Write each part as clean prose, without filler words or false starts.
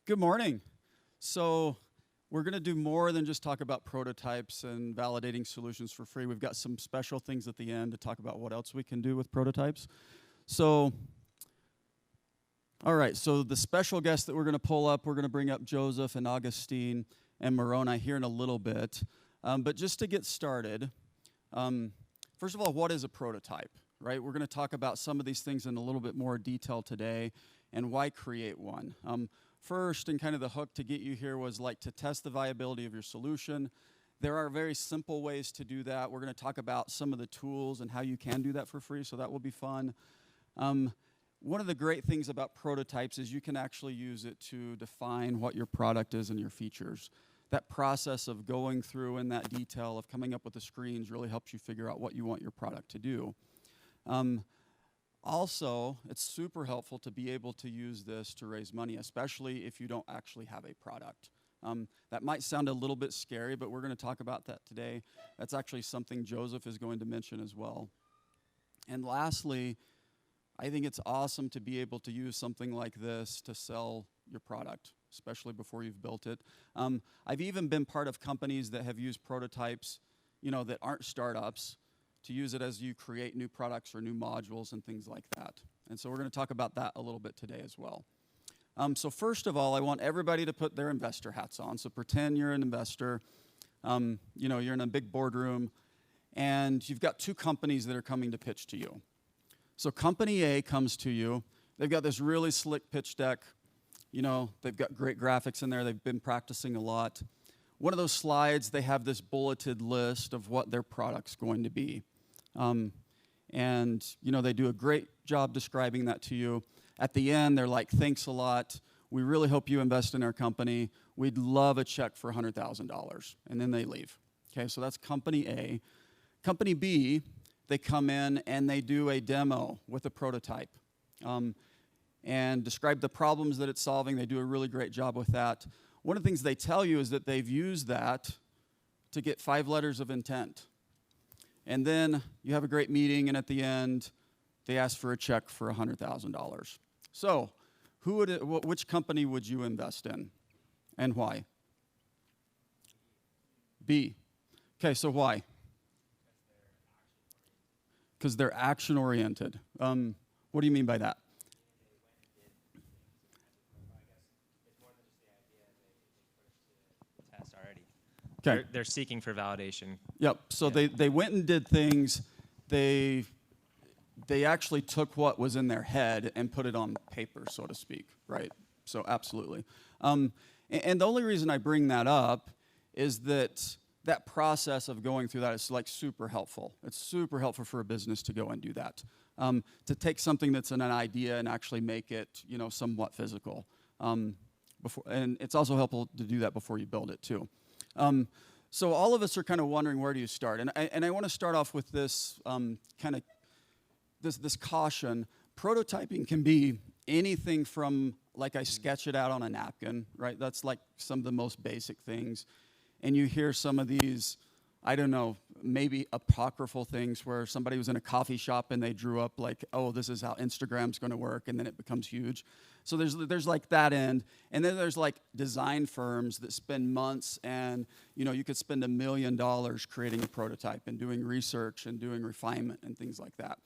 Good morning. So we're going to do more than just talk about prototypes and validating solutions for free. We've got some special things at the end to talk about what else we can do with prototypes. So, all right, so the special guests that we're going to pull up, we're going to bring up Joseph and Augustine and Moroni here in a little bit. But just to get started, first of all, what is a prototype, right? We're going to talk about some of these things in a little bit more detail today and why create one. First, and kind of the hook to get you here was like to test the viability of your solution. There are very simple ways to do that. We're going to talk about some of the tools and how you can do that for free, so that will be fun. One of the great things about prototypes is you can actually use it to define what your product is and your features. That process of going through in that detail of coming up with the screens really helps you figure out what you want your product to do. Also, it's super helpful to be able to use this to raise money, especially if you don't actually have a product. That might sound a little bit scary, but we're going to talk about that today. That's actually something Joseph is going to mention as well. And lastly, I think it's awesome to be able to use something like this to sell your product, especially before you've built it. I've even been part of companies that have used prototypes, that aren't startups, to use it as you create new products or new modules and things like that. And so we're going to talk about that a little bit today as well. So first of all, I want everybody to put their investor hats on. So pretend you're an investor. You're in a big boardroom, and you've got two companies that are coming to pitch to you. So company A comes to you. They've got this really slick pitch deck. They've got great graphics in there. They've been practicing a lot. One of those slides, they have this bulleted list of what their product's going to be. They do a great job describing that to you. At the end, they're like, thanks a lot. We really hope you invest in our company. We'd love a check for $100,000. And then they leave. Okay, so that's company A. Company B, they come in and they do a demo with a prototype and describe the problems that it's solving. They do a really great job with that. One of the things they tell you is that they've used that to get 5 letters of intent. And then you have a great meeting, and at the end, they ask for a check for $100,000. So, which company would you invest in, and why? B. Okay, so why? Because they're action-oriented. What do you mean by that? Okay. They're seeking for validation. Yep. So they went and did things. They actually took what was in their head and put it on paper, so to speak, right? So absolutely. And the only reason I bring that up is that process of going through that is like super helpful. It's super helpful for a business to go and do that. To take something that's an idea and actually make it, somewhat physical. And it's also helpful to do that before you build it too. So all of us are kind of wondering, where do you start? And I want to start off with this this caution. Prototyping can be anything from, like, I sketch it out on a napkin, right? That's like some of the most basic things. And you hear some of these, I don't know, maybe apocryphal things where somebody was in a coffee shop and they drew up like, oh, this is how Instagram's going to work, and then it becomes huge. So there's like that end, and then there's like design firms that spend months, and you could spend $1 million creating a prototype and doing research and doing refinement and things like that.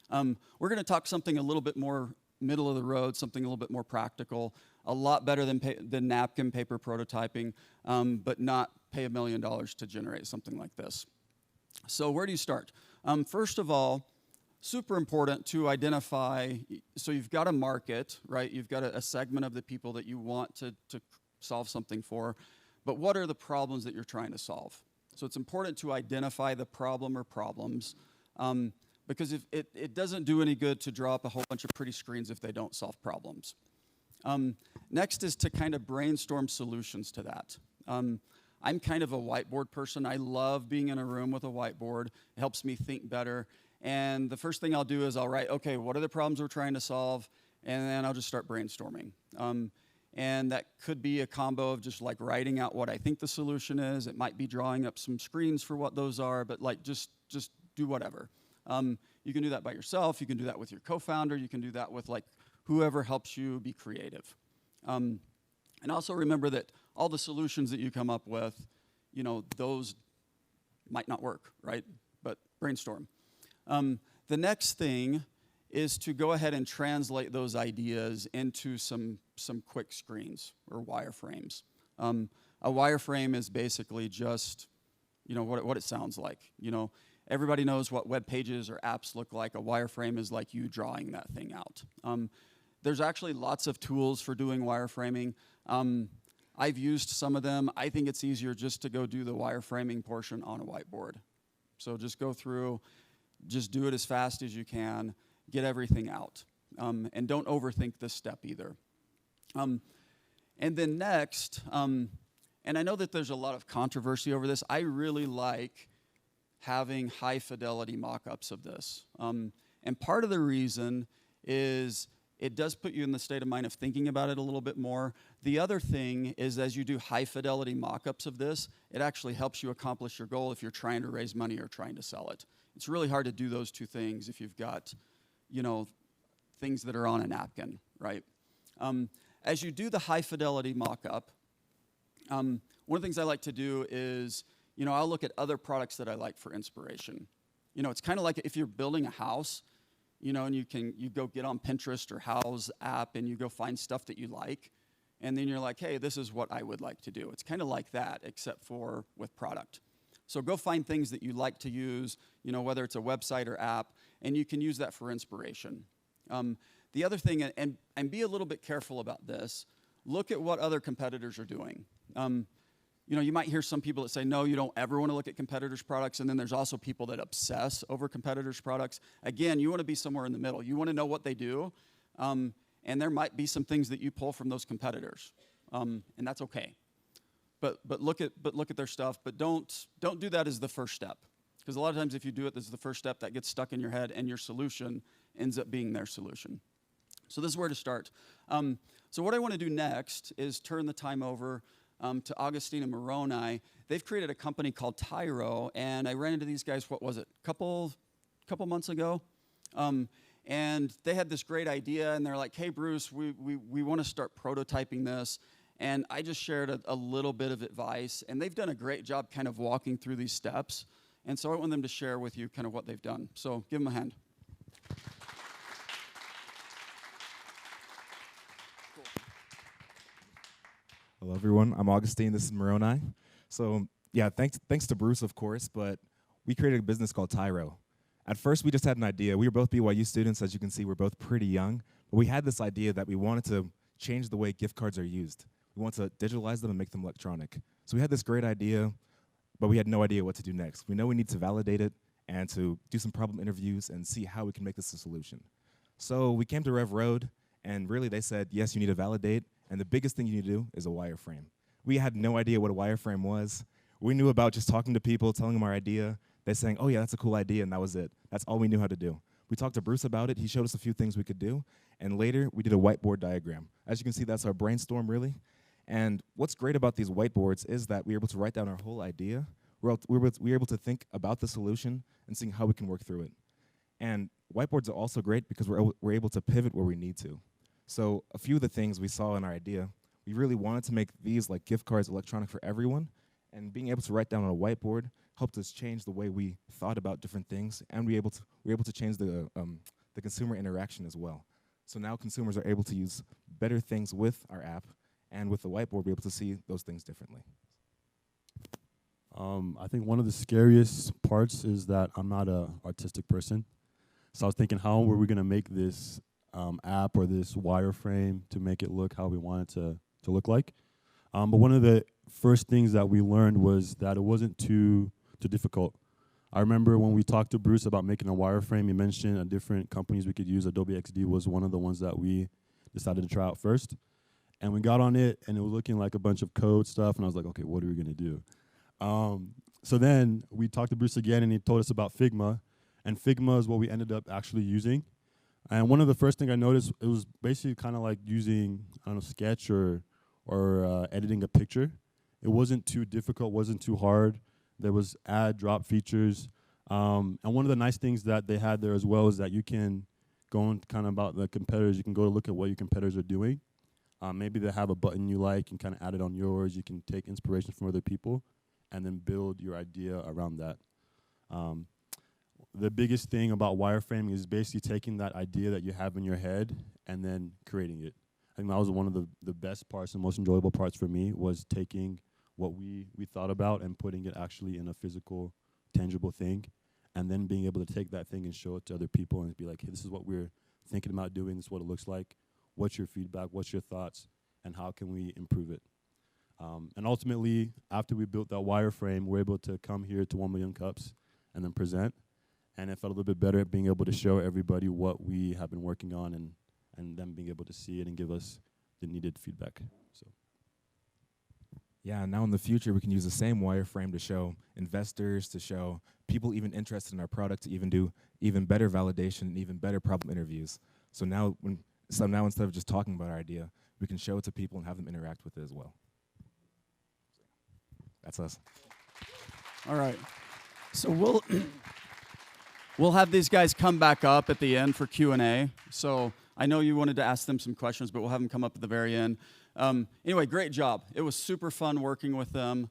We're going to talk something a little bit more middle of the road, something a little bit more practical, a lot better than napkin paper prototyping, but not pay $1 million to generate something like this. So where do you start? First of all, super important to identify, so you've got a market, right? You've got a segment of the people that you want to solve something for, but what are the problems that you're trying to solve? So it's important to identify the problem or problems, because if it doesn't do any good to draw up a whole bunch of pretty screens if they don't solve problems. Next is to kind of brainstorm solutions to that. I'm kind of a whiteboard person. I love being in a room with a whiteboard. It helps me think better. And the first thing I'll do is I'll write, okay, what are the problems we're trying to solve? And then I'll just start brainstorming. And that could be a combo of just like writing out what I think the solution is. It might be drawing up some screens for what those are, but like just do whatever. You can do that by yourself. You can do that with your co-founder. You can do that with like whoever helps you be creative. And also remember that all the solutions that you come up with, you know, those might not work, right? But brainstorm. The next thing is to go ahead and translate those ideas into some quick screens or wireframes. A wireframe is basically just, you know, what it sounds like. You know, everybody knows what web pages or apps look like. A wireframe is like you drawing that thing out. There's actually lots of tools for doing wireframing. I've used some of them. I think it's easier just to go do the wireframing portion on a whiteboard. So just go through, just do it as fast as you can, get everything out. And don't overthink this step either. And then next, and I know that there's a lot of controversy over this. I really like having high fidelity mock-ups of this. And part of the reason is it does put you in the state of mind of thinking about it a little bit more. The other thing is as you do high fidelity mock-ups of this, it actually helps you accomplish your goal if you're trying to raise money or trying to sell it. It's really hard to do those two things if you've got, you know, things that are on a napkin, right? As you do the high fidelity mock-up, one of the things I like to do is, you know, I'll look at other products that I like for inspiration. You know, it's kind of like if you're building a house, you know, and you go get on Pinterest or House app and you go find stuff that you like, and then you're like, hey, this is what I would like to do. It's kind of like that, except for with product. So go find things that you like to use, you know, whether it's a website or app, and you can use that for inspiration. The other thing, and be a little bit careful about this, look at what other competitors are doing. You know, you might hear some people that say, no, you don't ever want to look at competitors' products, and then there's also people that obsess over competitors' products. Again, you want to be somewhere in the middle. You want to know what they do, and there might be some things that you pull from those competitors, and that's okay. But look at their stuff, but don't do that as the first step, because a lot of times if you do it as the first step, that gets stuck in your head, and your solution ends up being their solution. So this is where to start. So what I want to do next is turn the time over to Augustine and Moroni. They've created a company called TYRO, and I ran into these guys, what was it, couple months ago? And they had this great idea, and they're like, hey, Bruce, we want to start prototyping this. And I just shared a little bit of advice, and they've done a great job kind of walking through these steps. And so I want them to share with you kind of what they've done. So give them a hand. Hello, everyone. I'm Augustine. This is Moroni. So, yeah, thanks to Bruce, of course, but we created a business called TYRO. At first, we just had an idea. We were both BYU students. As you can see, we're both pretty young. But we had this idea that we wanted to change the way gift cards are used. We want to digitalize them and make them electronic. So we had this great idea, but we had no idea what to do next. We know we need to validate it and to do some problem interviews and see how we can make this a solution. So we came to RevRoad, and really they said, yes, you need to validate, and the biggest thing you need to do is a wireframe. We had no idea what a wireframe was. We knew about just talking to people, telling them our idea. They're saying, oh yeah, that's a cool idea, and that was it. That's all we knew how to do. We talked to Bruce about it. He showed us a few things we could do, and later we did a whiteboard diagram. As you can see, that's our brainstorm, really. And what's great about these whiteboards is that we're able to write down our whole idea. We're able to think about the solution and seeing how we can work through it. And whiteboards are also great because we're able to pivot where we need to. So a few of the things we saw in our idea, we really wanted to make these like gift cards electronic for everyone, and being able to write down on a whiteboard helped us change the way we thought about different things, and we were able to change the consumer interaction as well. So now consumers are able to use better things with our app, and with the whiteboard, we're able to see those things differently. I think one of the scariest parts is that I'm not an artistic person. So I was thinking, how were we going to make this app or this wireframe to make it look how we want it to look like? But one of the first things that we learned was that it wasn't too difficult. I remember when we talked to Bruce about making a wireframe, he mentioned different companies we could use. Adobe XD was one of the ones that we decided to try out first. And we got on it, and it was looking like a bunch of code stuff, and I was like, okay, what are we going to do? So then we talked to Bruce again, and he told us about Figma, and Figma is what we ended up actually using. And one of the first things I noticed, it was basically kind of like using, I don't know, Sketch or editing a picture. It wasn't too difficult, wasn't too hard. There was add, drop features. And one of the nice things that they had there as well is that you can go on kind of about the competitors. You can go to look at what your competitors are doing. Maybe they have a button you like and kind of add it on yours. You can take inspiration from other people and then build your idea around that. The biggest thing about wireframing is basically taking that idea that you have in your head and then creating it. I think that was one of the best parts and most enjoyable parts for me, was taking what we thought about and putting it actually in a physical, tangible thing, and then being able to take that thing and show it to other people and be like, hey, this is what we're thinking about doing, this is what it looks like, what's your feedback, what's your thoughts, and how can we improve it? And ultimately, after we built that wireframe, we're able to come here to 1 Million Cups and then present. And it felt a little bit better being able to show everybody what we have been working on and them being able to see it and give us the needed feedback. So. Yeah, now in the future, we can use the same wireframe to show investors, to show people even interested in our product, to even do even better validation and even better problem interviews. So now instead of just talking about our idea, we can show it to people and have them interact with it as well. That's us. All right. So we'll have these guys come back up at the end for Q&A. So I know you wanted to ask them some questions, but we'll have them come up at the very end. Anyway, great job. It was super fun working with them.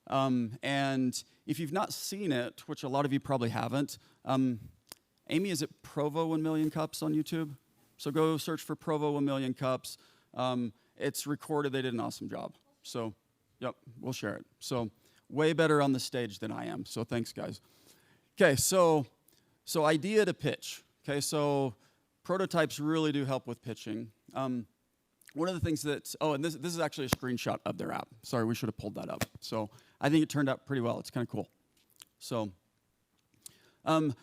And if you've not seen it, which a lot of you probably haven't, Amy, is it Provo 1 Million Cups on YouTube? So go search for Provo 1 Million Cups. It's recorded. They did an awesome job. So, yep, we'll share it. So way better on the stage than I am. So thanks, guys. Okay, so idea to pitch. Okay, so prototypes really do help with pitching. One of the things that, and this is actually a screenshot of their app. Sorry, we should have pulled that up. So I think it turned out pretty well. It's kind of cool. So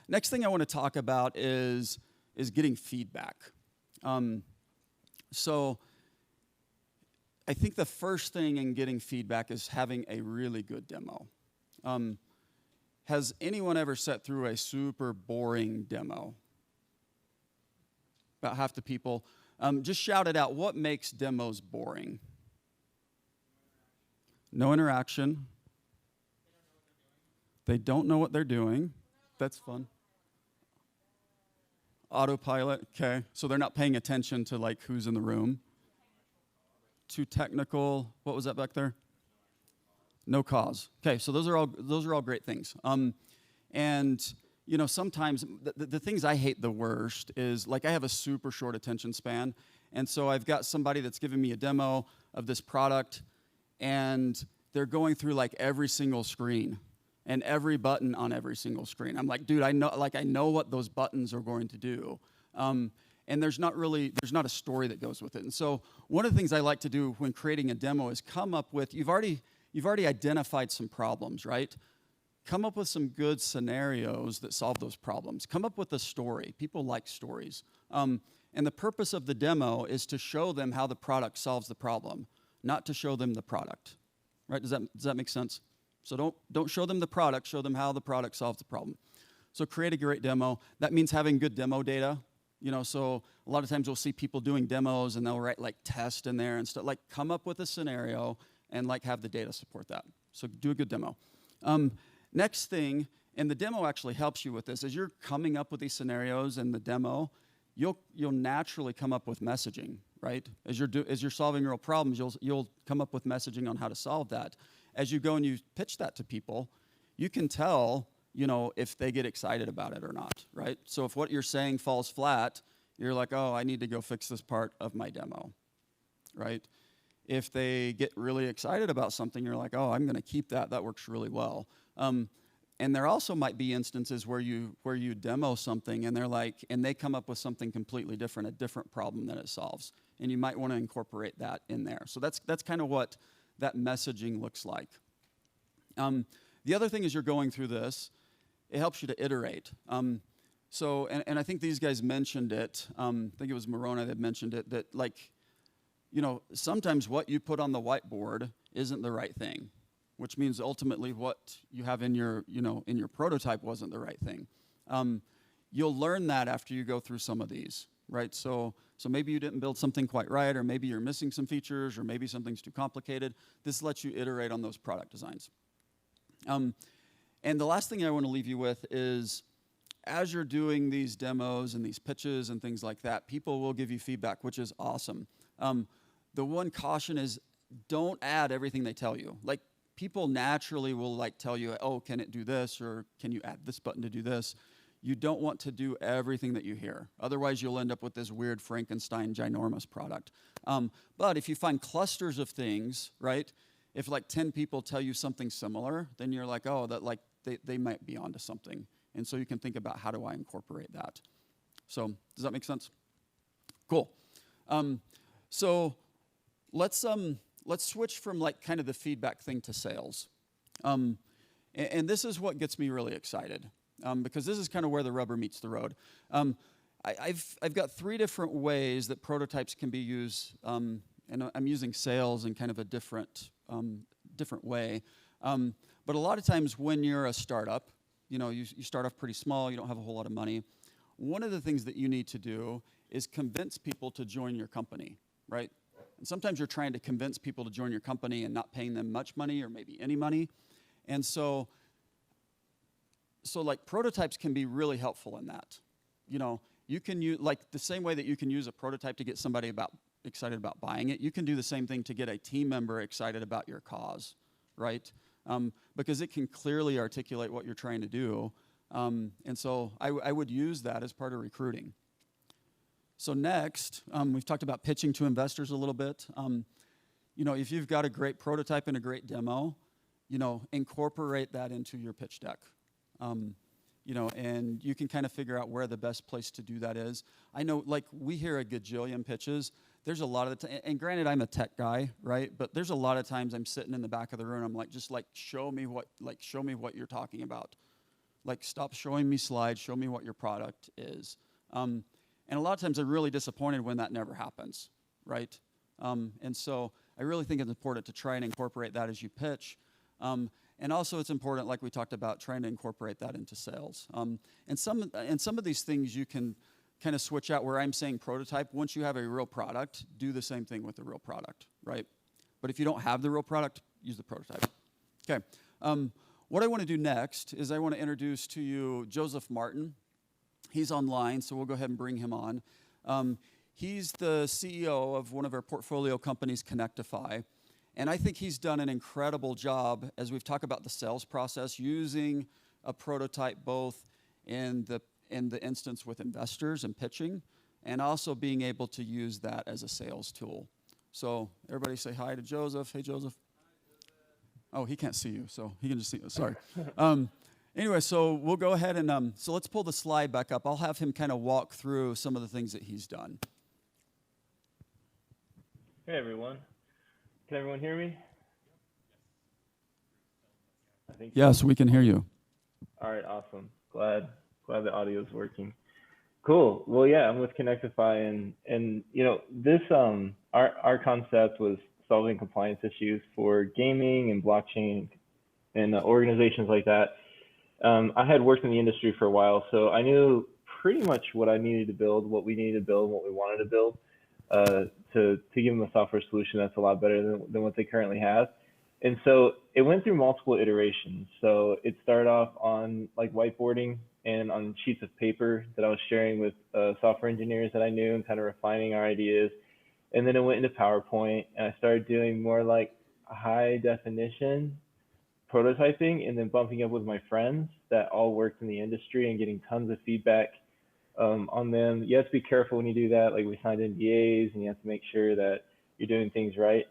next thing I want to talk about is getting feedback. So I think the first thing in getting feedback is having a really good demo. Has anyone ever sat through a super boring demo? About half the people. Just shout it out. What makes demos boring? No interaction. They don't know what they're doing. That's fun. Autopilot. Okay. So they're not paying attention to like who's in the room. Too technical. What was that back there? No cause. Okay, so those are all great things. And you know, sometimes the things I hate the worst is, like, I have a super short attention span, and so I've got somebody that's giving me a demo of this product, and they're going through like every single screen and every button on every single screen. I'm like, dude, I know what those buttons are going to do. And there's not a story that goes with it. And so one of the things I like to do when creating a demo is come up with, you've already identified some problems, right? Come up with some good scenarios that solve those problems. Come up with a story. People like stories. And the purpose of the demo is to show them how the product solves the problem, not to show them the product. Right? Does that make sense? So don't show them the product, show them how the product solves the problem. So create a great demo. That means having good demo data. You know, so a lot of times we'll see people doing demos and they'll write like test in there and stuff. Like, come up with a scenario and like have the data support that. So do a good demo. Next thing, and the demo actually helps you with this, as you're coming up with these scenarios in the demo, you'll naturally come up with messaging, right? As you're solving real problems, you'll come up with messaging on how to solve that. As you go and you pitch that to people, you can tell, you know, if they get excited about it or not, right? So if what you're saying falls flat, you're like, oh, I need to go fix this part of my demo, right? If they get really excited about something, you're like, oh, I'm going to keep that. That works really well. And there also might be instances where you demo something and they come up with something completely different, a different problem that it solves. And you might want to incorporate that in there. So that's kind of what that messaging looks like. The other thing is, you're going through this, it helps you to iterate. So I think these guys mentioned it. I think it was Moroni that mentioned it, that, like, you know, sometimes what you put on the whiteboard isn't the right thing, which means ultimately what you have in your prototype wasn't the right thing. You'll learn that after you go through some of these, right? So maybe you didn't build something quite right, or maybe you're missing some features, or maybe something's too complicated. This lets you iterate on those product designs. And the last thing I want to leave you with is, as you're doing these demos and these pitches and things like that, people will give you feedback, which is awesome. The one caution is don't add everything they tell you. Like people naturally will like tell you, oh, can it do this? Or can you add this button to do this? You don't want to do everything that you hear. Otherwise, you'll end up with this weird Frankenstein ginormous product. But if you find clusters of things, right? If like 10 people tell you something similar, then you're like, oh, that like they might be onto something. And so you can think about how do I incorporate that. So does that make sense? Cool. So let's switch from like kind of the feedback thing to sales. And this is what gets me really excited because this is kind of where the rubber meets the road. I've got 3 different ways that prototypes can be used, and I'm using sales in kind of a different way. But a lot of times when you're a startup, you start off pretty small, you don't have a whole lot of money. One of the things that you need to do is convince people to join your company, right? And sometimes you're trying to convince people to join your company and not paying them much money or maybe any money. And so like prototypes can be really helpful in that. You can use, like the same way that you can use a prototype to get somebody excited about buying it, you can do the same thing to get a team member excited about your cause, right? Because it can clearly articulate what you're trying to do. And so I would use that as part of recruiting. So next, we've talked about pitching to investors a little bit. If you've got a great prototype and a great demo, incorporate that into your pitch deck. And you can kind of figure out where the best place to do that is. I know, like, we hear a gajillion pitches. There's a lot of the time, and granted, I'm a tech guy, right? But there's a lot of times I'm sitting in the back of the room. I'm like, just like, show me what you're talking about. Like, stop showing me slides. Show me what your product is. And a lot of times I'm really disappointed when that never happens, right? And so I really think it's important to try and incorporate that as you pitch. And also it's important, like we talked about, trying to incorporate that into sales. And some of these things you can kind of switch out where I'm saying prototype. Once you have a real product, do the same thing with the real product, right? But if you don't have the real product, use the prototype. Okay. What I want to do next is I want to introduce to you Joseph Martin. He's online, so we'll go ahead and bring him on. He's the CEO of one of our portfolio companies, Kinectify. And I think he's done an incredible job, as we've talked about the sales process, using a prototype both in the instance with investors and pitching, and also being able to use that as a sales tool. So everybody say hi to Joseph. Hey, Joseph. Oh, he can't see you, so he can just see you. Sorry. Anyway, so we'll go ahead and, so let's pull the slide back up. I'll have him kind of walk through some of the things that he's done. Hey, everyone. Can everyone hear me? I think yes, so. We can hear you. All right, awesome. Glad the audio is working. Cool. Well, yeah, I'm with Kinectify, and this our concept was solving compliance issues for gaming and blockchain and organizations like that. I had worked in the industry for a while, so I knew pretty much what I needed to build, what we needed to build, what we wanted to build to give them a software solution that's a lot better than what they currently have. And so it went through multiple iterations. So it started off on like whiteboarding and on sheets of paper that I was sharing with software engineers that I knew and kind of refining our ideas. And then it went into PowerPoint, and I started doing more like high definition prototyping, and then bumping up with my friends that all worked in the industry and getting tons of feedback on them. You have to be careful when you do that. Like, we signed NDAs, and you have to make sure that you're doing things right.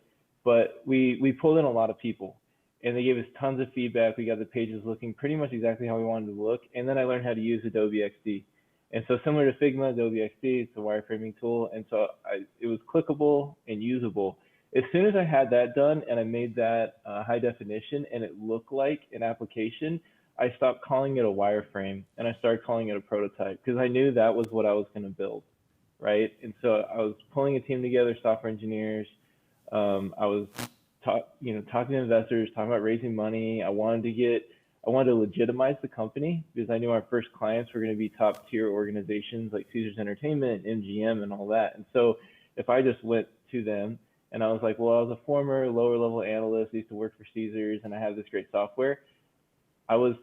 But we pulled in a lot of people, and they gave us tons of feedback. We got the pages looking pretty much exactly how we wanted to look. And then I learned how to use Adobe XD. And so similar to Figma, Adobe XD, it's a wireframing tool. And so it was clickable and usable. As soon as I had that done and I made that high definition and it looked like an application, I stopped calling it a wireframe and I started calling it a prototype, because I knew that was what I was going to build, right? And so I was pulling a team together, software engineers. I was talking to investors, talking about raising money. I wanted to legitimize the company, because I knew our first clients were going to be top tier organizations like Caesars Entertainment, MGM, and all that. And so if I just went to them and I was like, well, I was a former lower level analyst, I used to work for Caesars, and I have this great software, I was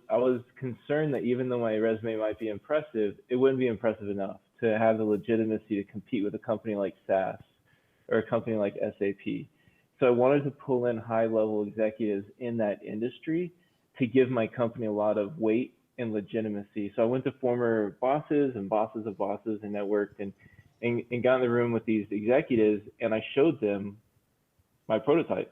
concerned that even though my resume might be impressive, it wouldn't be impressive enough to have the legitimacy to compete with a company like SAS or a company like SAP. So I wanted to pull in high-level executives in that industry to give my company a lot of weight and legitimacy. So I went to former bosses and bosses of bosses and networked and got in the room with these executives, and I showed them my prototype.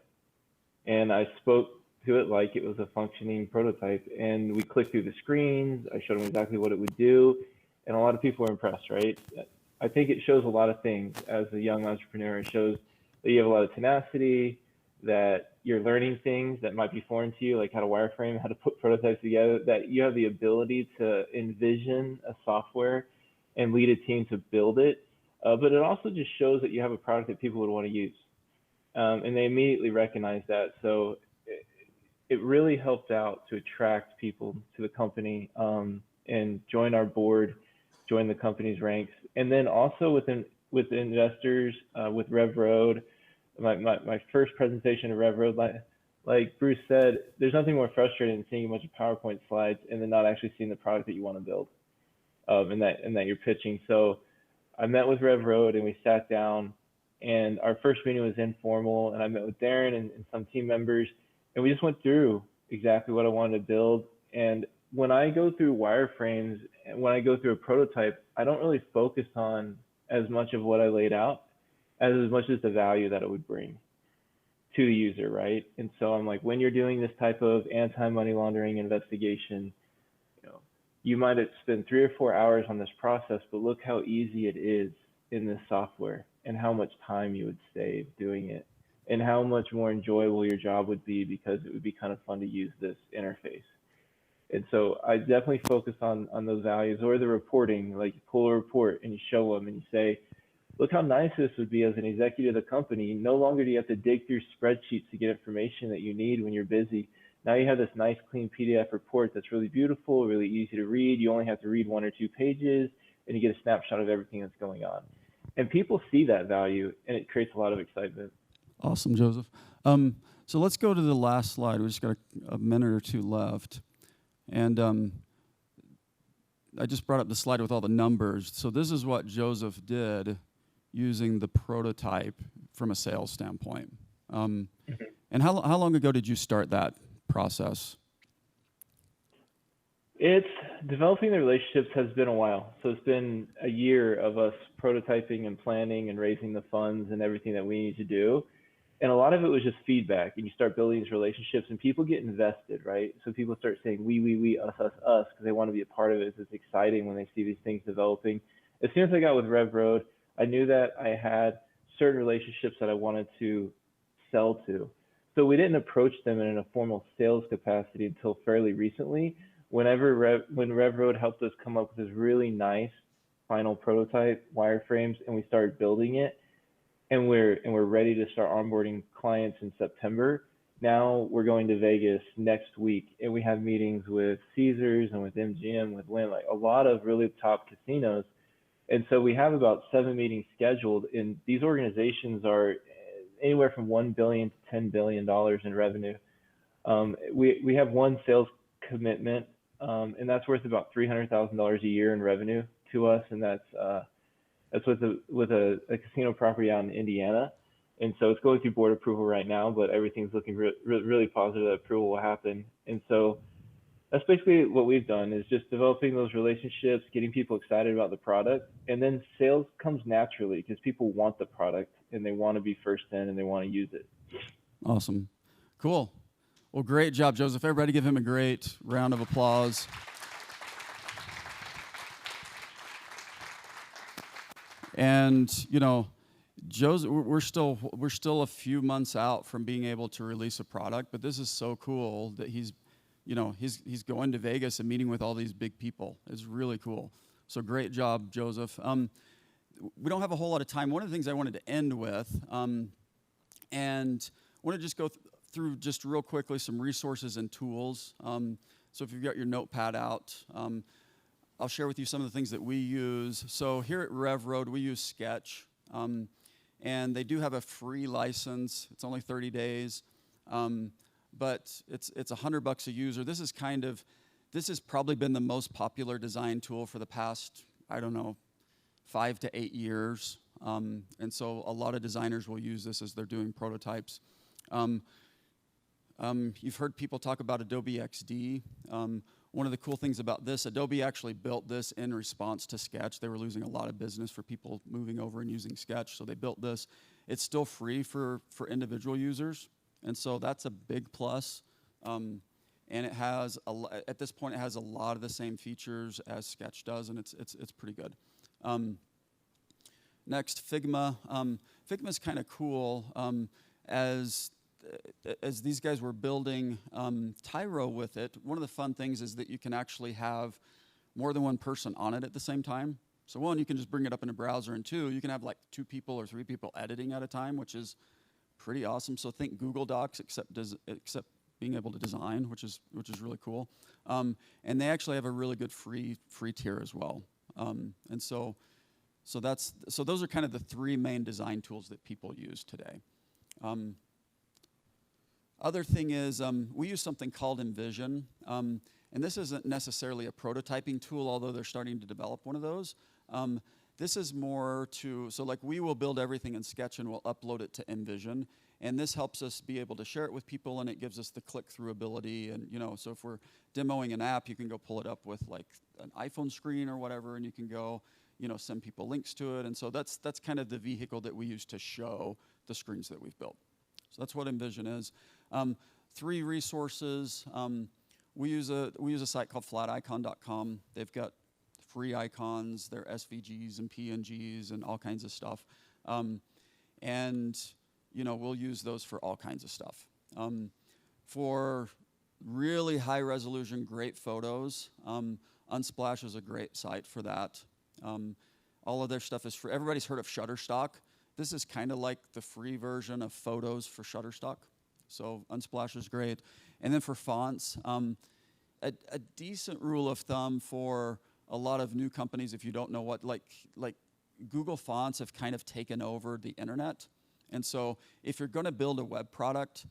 And I spoke to it like it was a functioning prototype. And we clicked through the screens. I showed them exactly what it would do. And a lot of people were impressed, right? I think it shows a lot of things as a young entrepreneur. It shows that you have a lot of tenacity, that you're learning things that might be foreign to you, like how to wireframe, how to put prototypes together, that you have the ability to envision a software and lead a team to build it. But it also just shows that you have a product that people would want to use. And they immediately recognize that. So it really helped out to attract people to the company and join our board, join the company's ranks. And then also with investors, with RevRoad, my first presentation of RevRoad, like Bruce said, there's nothing more frustrating than seeing a bunch of PowerPoint slides and then not actually seeing the product that you want to build and that you're pitching. So I met with RevRoad and we sat down, and our first meeting was informal, and I met with Darren and some team members, and we just went through exactly what I wanted to build. And when I go through wireframes and when I go through a prototype, I don't really focus on as much of what I laid out as much as the value that it would bring to the user, right? And so I'm like, when you're doing this type of anti-money laundering investigation, you might have spent 3 or 4 hours on this process, but look how easy it is in this software and how much time you would save doing it and how much more enjoyable your job would be because it would be kind of fun to use this interface. And so I definitely focus on those values, or the reporting, like you pull a report and you show them and you say, look how nice this would be as an executive of the company. No longer do you have to dig through spreadsheets to get information that you need when you're busy. Now you have this nice clean PDF report that's really beautiful, really easy to read. You only have to read 1 or 2 pages and you get a snapshot of everything that's going on. And people see that value and it creates a lot of excitement. Awesome, Joseph. So let's go to the last slide. We just got a minute or 2 left. And I just brought up the slide with all the numbers. So this is what Joseph did using the prototype from a sales standpoint. And how long ago did you start that process? It's developing the relationships has been a while. So it's been a year of us prototyping and planning and raising the funds and everything that we need to do. And a lot of it was just feedback, and you start building these relationships and people get invested, right? So people start saying we, us, because they want to be a part of it. It's exciting when they see these things developing. As soon as I got with RevRoad, I knew that I had certain relationships that I wanted to sell to. So we didn't approach them in a formal sales capacity until fairly recently, when RevRoad helped us come up with this really nice final prototype wireframes, and we started building it. And we're ready to start onboarding clients in September. Now we're going to Vegas next week, and we have meetings with Caesars and with MGM, with Lynn, like a lot of really top casinos. And so we have about 7 meetings scheduled, and these organizations are anywhere from $1 billion to $10 billion in revenue. We have one sales commitment, and that's worth about $300,000 a year in revenue to us, and that's with a casino property out in Indiana. And so it's going through board approval right now, but everything's looking really positive that approval will happen. And so that's basically what we've done, is just developing those relationships, getting people excited about the product, and then sales comes naturally because people want the product and they want to be first in and they want to use it. Awesome. Cool. Well, great job, Joseph. Everybody give him a great round of applause. And, Joseph, we're still a few months out from being able to release a product, but this is so cool that he's going to Vegas and meeting with all these big people. It's really cool. So great job, Joseph. We don't have a whole lot of time. One of the things I wanted to end with, and I want to just go through just real quickly some resources and tools. So if you've got your notepad out, I'll share with you some of the things that we use. So here at RevRoad, we use Sketch, and they do have a free license. It's only 30 days, but it's $100 a user. This has probably been the most popular design tool for the past, 5 to 8 years. And so a lot of designers will use this as they're doing prototypes. You've heard people talk about Adobe XD. One of the cool things about this, Adobe actually built this in response to Sketch. They were losing a lot of business for people moving over and using Sketch, so they built this. It's still free for individual users, and so that's a big plus. And it has, at this point, it has a lot of the same features as Sketch does, and it's pretty good. Next, Figma. Figma's kind of cool. As these guys were building TYRO with it, one of the fun things is that you can actually have more than one person on it at the same time. So one, you can just bring it up in a browser, and two, you can have like 2 people or 3 people editing at a time, which is pretty awesome. So think Google Docs, except being able to design, which is really cool. And they actually have a really good free tier as well. And so those are kind of the 3 main design tools that people use today. Other thing is we use something called Invision, and this isn't necessarily a prototyping tool, although they're starting to develop one of those. This is more so like we will build everything in Sketch and we'll upload it to Invision, and this helps us be able to share it with people, and it gives us the click-through ability. And so if we're demoing an app, you can go pull it up with like an iPhone screen or whatever, and you can go send people links to it. And so that's kind of the vehicle that we use to show the screens that we've built. So that's what Invision is. 3 resources. We use a site called flaticon.com. They've got free icons. They're SVGs and PNGs and all kinds of stuff. And we'll use those for all kinds of stuff. For really high resolution, great photos, Unsplash is a great site for that. All of their stuff is free. Everybody's heard of Shutterstock. This is kind of like the free version of photos for Shutterstock. So Unsplash is great. And then for fonts, a decent rule of thumb for a lot of new companies, if you don't know what, like Google Fonts have kind of taken over the internet. And so if you're going to build a web product,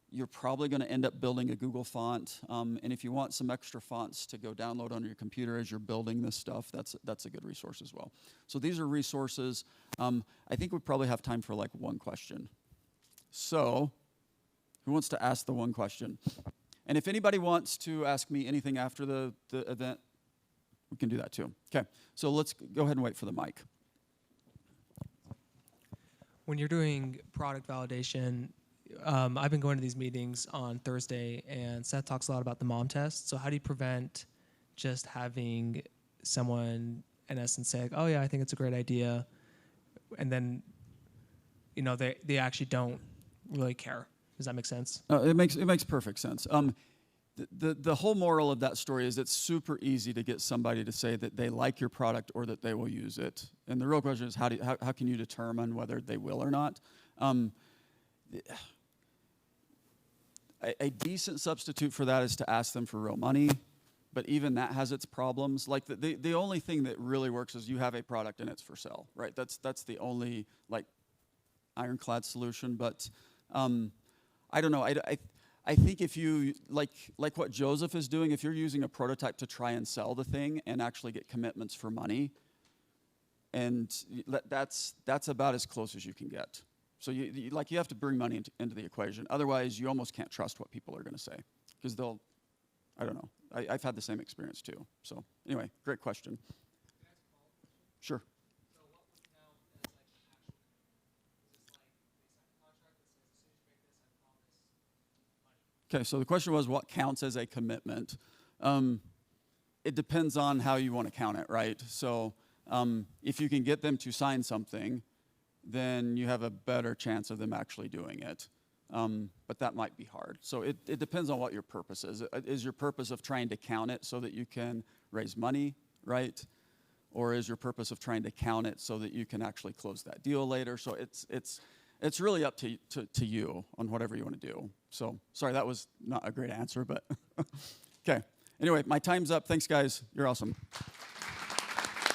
you're probably going to end up building a Google font. And if you want some extra fonts to go download on your computer as you're building this stuff, that's a good resource as well. So these are resources. I think we probably have time for like one question. So who wants to ask the one question? And if anybody wants to ask me anything after the event, we can do that too. Okay, so let's go ahead and wait for the mic. When you're doing product validation, I've been going to these meetings on Thursday, and Seth talks a lot about the mom test. So how do you prevent just having someone, in essence, say, oh, yeah, I think it's a great idea, and then they actually don't really care? Does that make sense? It makes perfect sense. The whole moral of that story is it's super easy to get somebody to say that they like your product or that they will use it. And the real question is how can you determine whether they will or not? A decent substitute for that is to ask them for real money, but even that has its problems. Like the only thing that really works is you have a product and it's for sale, right? That's the only like ironclad solution. But I don't know. I think if you like what Joseph is doing, if you're using a prototype to try and sell the thing and actually get commitments for money, and that's about as close as you can get. So you have to bring money into the equation. Otherwise, you almost can't trust what people are going to say because I don't know. I've had the same experience too. So anyway, great question. Sure. So what would count as like actual? Is this like they sign a contract that says as soon as you make this, I promise money? Okay, so the question was what counts as a commitment? It depends on how you want to count it, right? So if you can get them to sign something, then you have a better chance of them actually doing it. But that might be hard. So it depends on what your purpose is. Is your purpose of trying to count it so that you can raise money, right? Or is your purpose of trying to count it so that you can actually close that deal later? So it's really up to you on whatever you want to do. So sorry, that was not a great answer, but okay. Anyway, my time's up. Thanks, guys. You're awesome.